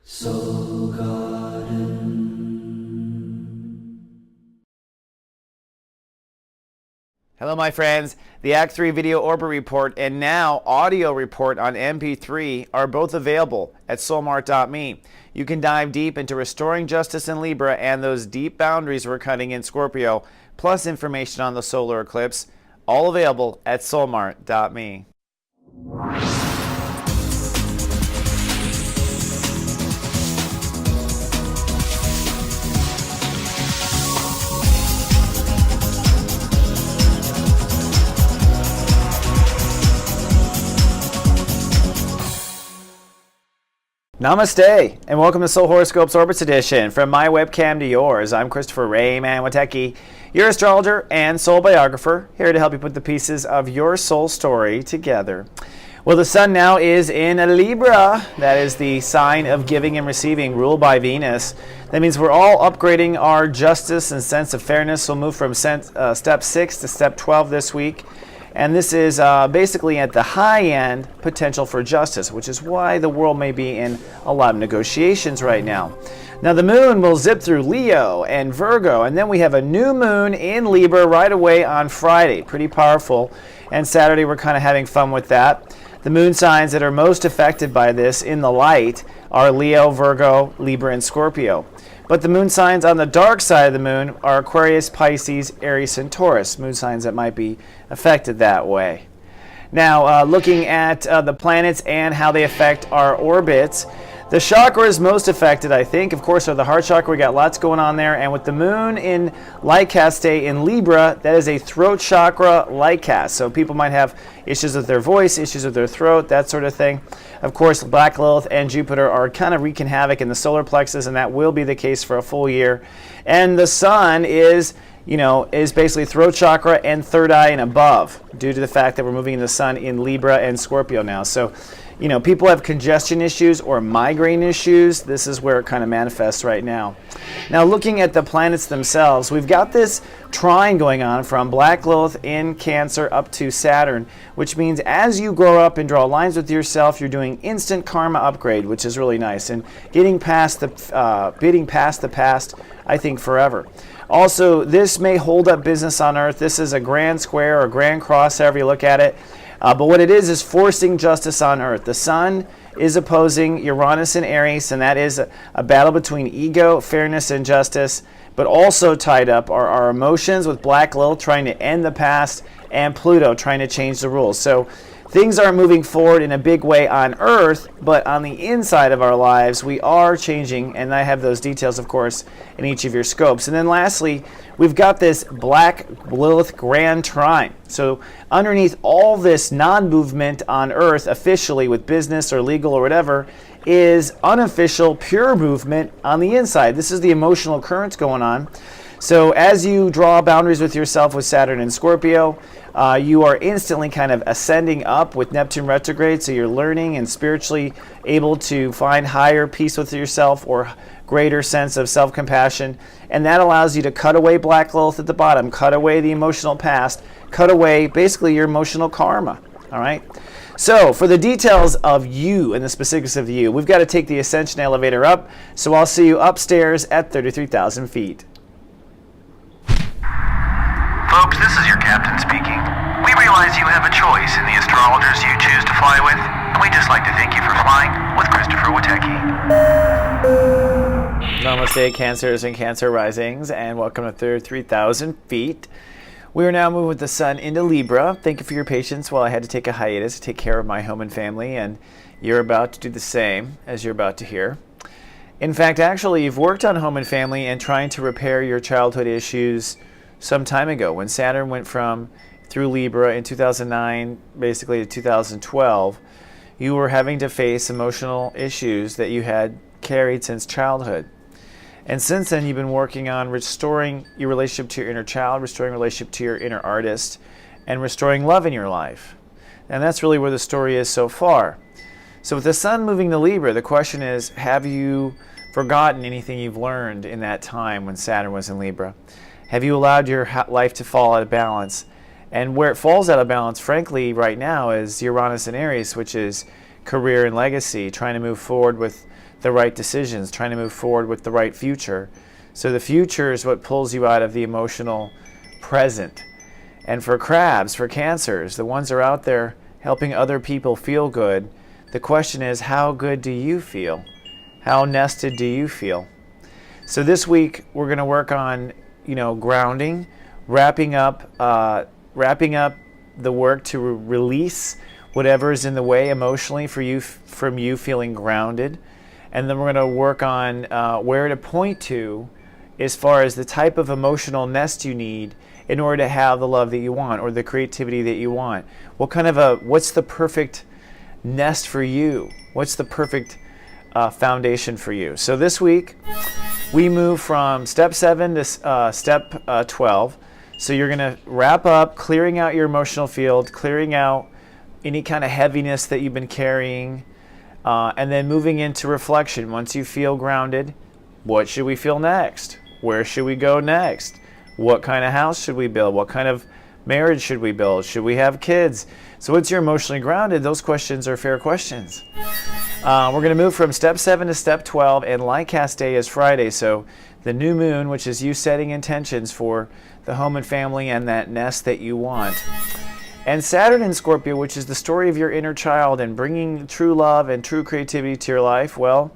Soul Garden. Hello my friends, the Act 3 Video Orbit Report and now Audio Report on MP3 are both available at soulmart.me. You can dive deep into restoring justice in Libra and those deep boundaries we're cutting in Scorpio, plus information on the solar eclipse, all available at soulmart.me. Namaste, and welcome to Soul Horoscopes Orbits Edition. From my webcam to yours, I'm Christopher Rayman Witecki, your astrologer and soul biographer, here to help you put the pieces of your soul story together. Well, the sun now is in Libra. That is the sign of giving and receiving, ruled by Venus. That means we're all upgrading our justice and sense of fairness. We'll move from step 6 to step 12 this week. And this is basically at the high end potential for justice, which is why the world may be in a lot of negotiations right now. Now the moon will zip through Leo and Virgo, and then we have a new moon in Libra right away on Friday. Pretty powerful. And Saturday we're kind of having fun with that. The moon signs that are most affected by this in the light are Leo, Virgo, Libra, and Scorpio. But the moon signs on the dark side of the moon are Aquarius, Pisces, Aries, and Taurus, moon signs that might be affected that way. Now, looking at the planets and how they affect our orbits, the chakras most affected, I think, of course, are the heart chakra. We got lots going on there. And with the moon in light cast day in Libra, that is a throat chakra light cast. So people might have issues with their voice, issues with their throat, that sort of thing. Of course, Black Lilith and Jupiter are kind of wreaking havoc in the solar plexus, and that will be the case for a full year. And the sun is basically throat chakra and third eye and above, due to the fact that we're moving the sun in Libra and Scorpio now. So, people have congestion issues or migraine issues. This is where it kind of manifests right now. Now, looking at the planets themselves, we've got this trine going on from Black Lilith in Cancer up to Saturn, which means as you grow up and draw lines with yourself, you're doing instant karma upgrade, which is really nice, and getting past the past, I think, forever. Also, this may hold up business on Earth. This is a grand square or grand cross, however you look at it. But what it is forcing justice on Earth. The sun is opposing Uranus and Aries, and that is a battle between ego, fairness, and justice. But also tied up are our emotions, with Black Lilith trying to end the past and Pluto trying to change the rules. So things are moving forward in a big way on Earth, but on the inside of our lives, we are changing, and I have those details, of course, in each of your scopes. And then lastly, we've got this Black Lilith Grand Trine. So underneath all this non-movement on Earth, officially with business or legal or whatever, is unofficial, pure movement on the inside. This is the emotional currents going on. So as you draw boundaries with yourself with Saturn and Scorpio, you are instantly kind of ascending up with Neptune retrograde, so you're learning and spiritually able to find higher peace with yourself or greater sense of self-compassion, and that allows you to cut away Black Lilith at the bottom, cut away the emotional past, cut away basically your emotional karma, all right? So for the details of you and the specifics of you, we've got to take the ascension elevator up, so I'll see you upstairs at 33,000 feet. Folks, this is your captain speaking. We realize you have a choice in the astrologers you choose to fly with, and we'd just like to thank you for flying with Christopher Witecki. Namaste, Cancers and Cancer risings, and welcome to 33,000 feet. We are now moving with the sun into Libra. Thank you for your patience while I had to take a hiatus to take care of my home and family, and you're about to do the same, as you're about to hear. In fact, actually, you've worked on home and family and trying to repair your childhood issues some time ago. When Saturn went through Libra in 2009, basically to 2012, you were having to face emotional issues that you had carried since childhood. And since then, you've been working on restoring your relationship to your inner child, restoring relationship to your inner artist, and restoring love in your life. And that's really where the story is so far. So with the sun moving to Libra, the question is, have you forgotten anything you've learned in that time when Saturn was in Libra? Have you allowed your life to fall out of balance? And where it falls out of balance, frankly, right now is Uranus and Aries, which is career and legacy, trying to move forward with the right decisions, trying to move forward with the right future. So the future is what pulls you out of the emotional present. And for crabs, for cancers, the ones that are out there helping other people feel good, the question is, how good do you feel? How nested do you feel? So this week we're going to work on, grounding, wrapping up the work to release whatever is in the way emotionally from you feeling grounded, and then we're going to work on where to point to as far as the type of emotional nest you need in order to have the love that you want or the creativity that you want. What's the perfect nest for you? What's the perfect foundation for you? So this week we move from step 7 to step 12. So you're going to wrap up clearing out your emotional field, clearing out any kind of heaviness that you've been carrying, and then moving into reflection. Once you feel grounded, what should we feel next? Where should we go next? What kind of house should we build? What kind of marriage should we build? Should we have kids? So once you're emotionally grounded, those questions are fair questions. We're going to move from step 7 to step 12, and Lightcast Day is Friday. So the new moon, which is you setting intentions for the home and family and that nest that you want. And Saturn in Scorpio, which is the story of your inner child and bringing true love and true creativity to your life. Well,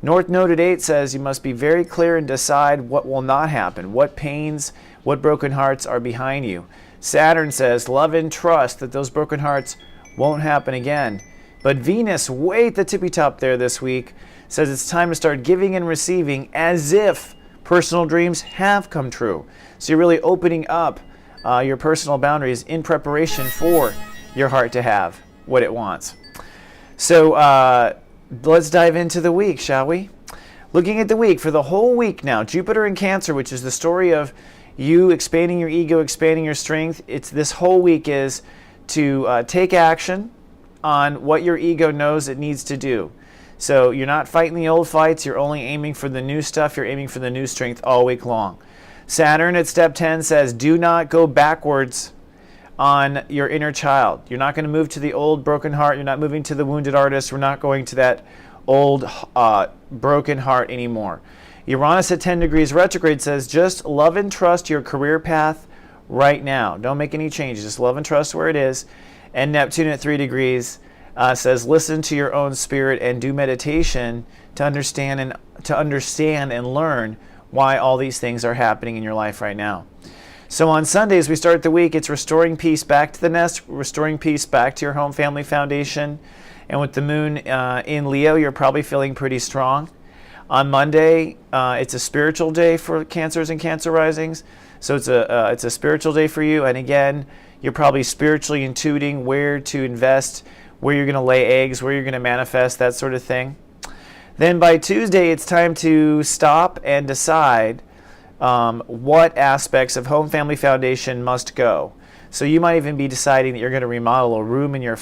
North Node at 8 says you must be very clear and decide what will not happen, what pains, what broken hearts are behind you. Saturn says love and trust that those broken hearts won't happen again. But Venus, way at the tippy top there this week, says it's time to start giving and receiving as if personal dreams have come true. So you're really opening up your personal boundaries in preparation for your heart to have what it wants. So let's dive into the week, shall we? Looking at the week, for the whole week now, Jupiter in Cancer, which is the story of you expanding your ego, expanding your strength. This whole week is to take action on what your ego knows it needs to do. So you're not fighting the old fights, you're only aiming for the new stuff, you're aiming for the new strength all week long. Saturn at step 10 says do not go backwards on your inner child. You're not going to move to the old broken heart, you're not moving to the wounded artist, we're not going to that old broken heart anymore. Uranus at 10 degrees retrograde says just love and trust your career path right now. Don't make any changes, just love and trust where it is. And Neptune at 3 degrees says listen to your own spirit and do meditation to understand and learn why all these things are happening in your life right now. So on Sundays we start the week, it's restoring peace back to the nest, restoring peace back to your home family foundation. And with the moon in Leo, you're probably feeling pretty strong. On Monday, it's a spiritual day for Cancers and Cancer risings. So it's a spiritual day for you. And again, you're probably spiritually intuiting where to invest, where you're going to lay eggs, where you're going to manifest, that sort of thing. Then by Tuesday, it's time to stop and decide what aspects of Home Family Foundation must go. So you might even be deciding that you're going to remodel a room in your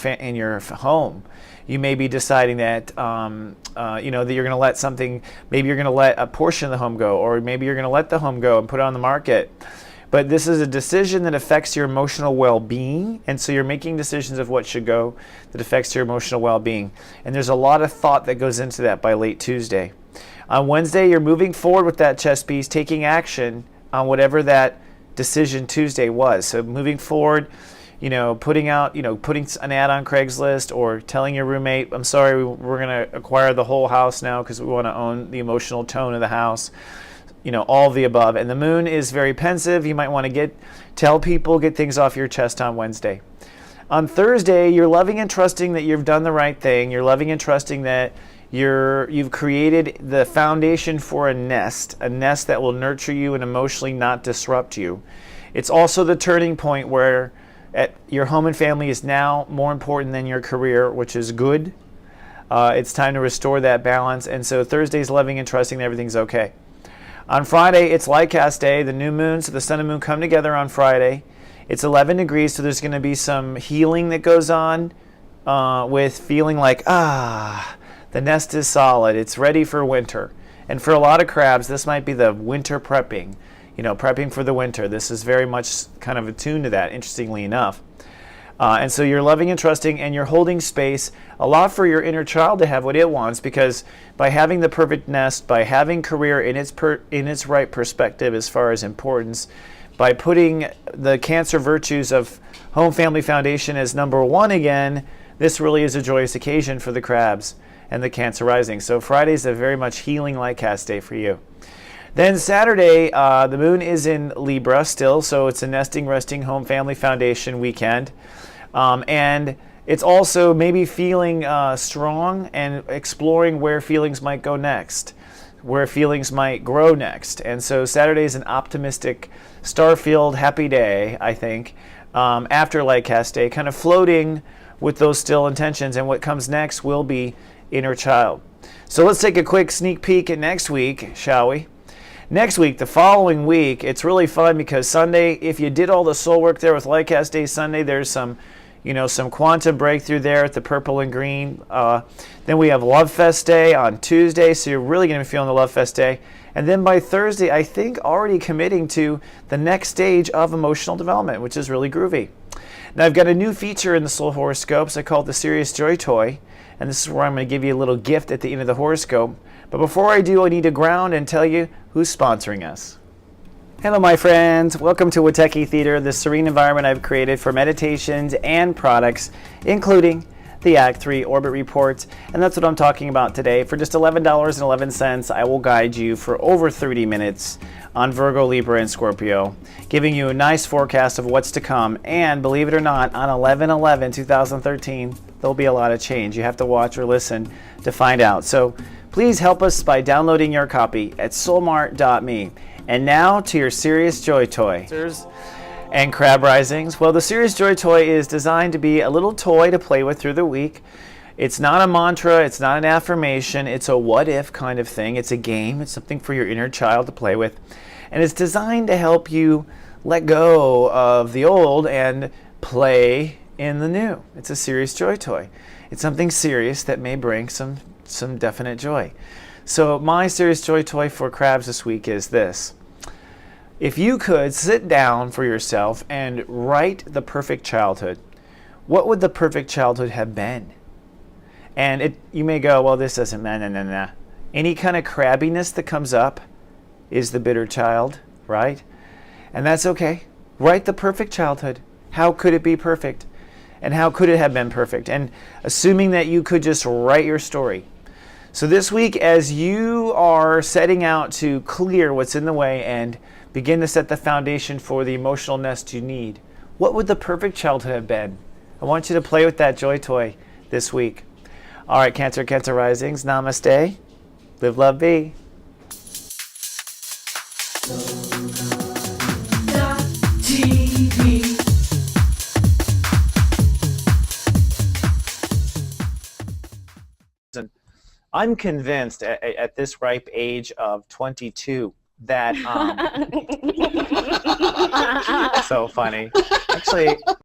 home. You may be deciding that that you're going to let something. Maybe you're going to let a portion of the home go, or maybe you're going to let the home go and put it on the market. But this is a decision that affects your emotional well-being, and so you're making decisions of what should go that affects your emotional well-being. And there's a lot of thought that goes into that by late Tuesday. On Wednesday, you're moving forward with that chess piece, taking action on whatever that decision Tuesday was. So moving forward, putting an ad on Craigslist or telling your roommate, I'm sorry, we're going to acquire the whole house now because we want to own the emotional tone of the house. All of the above. And the moon is very pensive. You might want to tell people, get things off your chest on Wednesday. On Thursday, you're loving and trusting that you've done the right thing. You're loving and trusting that you've created the foundation for a nest that will nurture you and emotionally not disrupt you. It's also the turning point where your home and family is now more important than your career, which is good. It's time to restore that balance. And so Thursday's loving and trusting that everything's okay. On Friday, it's Lightcast Day, the new moon, so the sun and moon come together on Friday. It's 11 degrees, so there's going to be some healing that goes on with feeling like, the nest is solid, it's ready for winter. And for a lot of crabs, this might be the winter prepping, prepping for the winter. This is very much kind of attuned to that, interestingly enough. And so you're loving and trusting, and you're holding space a lot for your inner child to have what it wants, because by having the perfect nest, by having career in its right perspective as far as importance, by putting the Cancer virtues of Home Family Foundation as number one again, this really is a joyous occasion for the crabs and the Cancer rising. So Friday is a very much healing light cast day for you. Then Saturday, the moon is in Libra still, so it's a nesting, resting, Home Family Foundation weekend. And it's also maybe feeling strong and exploring where feelings might go next, where feelings might grow next. And so Saturday is an optimistic, star-filled, happy day, I think, after light cast day, kind of floating with those still intentions. And what comes next will be inner child. So let's take a quick sneak peek at next week, shall we? Next week, the following week, it's really fun because Sunday, if you did all the soul work there with light cast day Sunday, there's some quantum breakthrough there at the purple and green. Then we have Love Fest Day on Tuesday, so you're really going to be feeling the Love Fest Day. And then by Thursday, I think already committing to the next stage of emotional development, which is really groovy. Now, I've got a new feature in the Soul Horoscopes. I call it the Serious Joy Toy. And this is where I'm going to give you a little gift at the end of the horoscope. But before I do, I need to ground and tell you who's sponsoring us. Hello, my friends. Welcome to Witecki Theater, the serene environment I've created for meditations and products, including the Act 3 Orbit Reports. And that's what I'm talking about today. For just $11.11, I will guide you for over 30 minutes on Virgo, Libra, and Scorpio, giving you a nice forecast of what's to come. And believe it or not, on 11/11/2013, there'll be a lot of change. You have to watch or listen to find out. So please help us by downloading your copy at soulmart.me. And now to your Serious Joy Toy and Crab Risings. Well, the Serious Joy Toy is designed to be a little toy to play with through the week. It's not a mantra, it's not an affirmation, it's a what if kind of thing. It's a game, it's something for your inner child to play with. And it's designed to help you let go of the old and play in the new. It's a Serious Joy Toy. It's something serious that may bring some definite joy. So my Serious Joy Toy for crabs this week is this. If you could sit down for yourself and write the perfect childhood, what would the perfect childhood have been? And you may go, well, this doesn't matter. Any kind of crabbiness that comes up is the bitter child, right? And that's okay. Write the perfect childhood. How could it be perfect? And how could it have been perfect? And assuming that you could just write your story. So this week, as you are setting out to clear what's in the way and begin to set the foundation for the emotional nest you need, what would the perfect childhood have been? I want you to play with that joy toy this week. All right, Cancer Risings, namaste. Live, love, be. I'm convinced at this ripe age of 22 that so funny. Actually,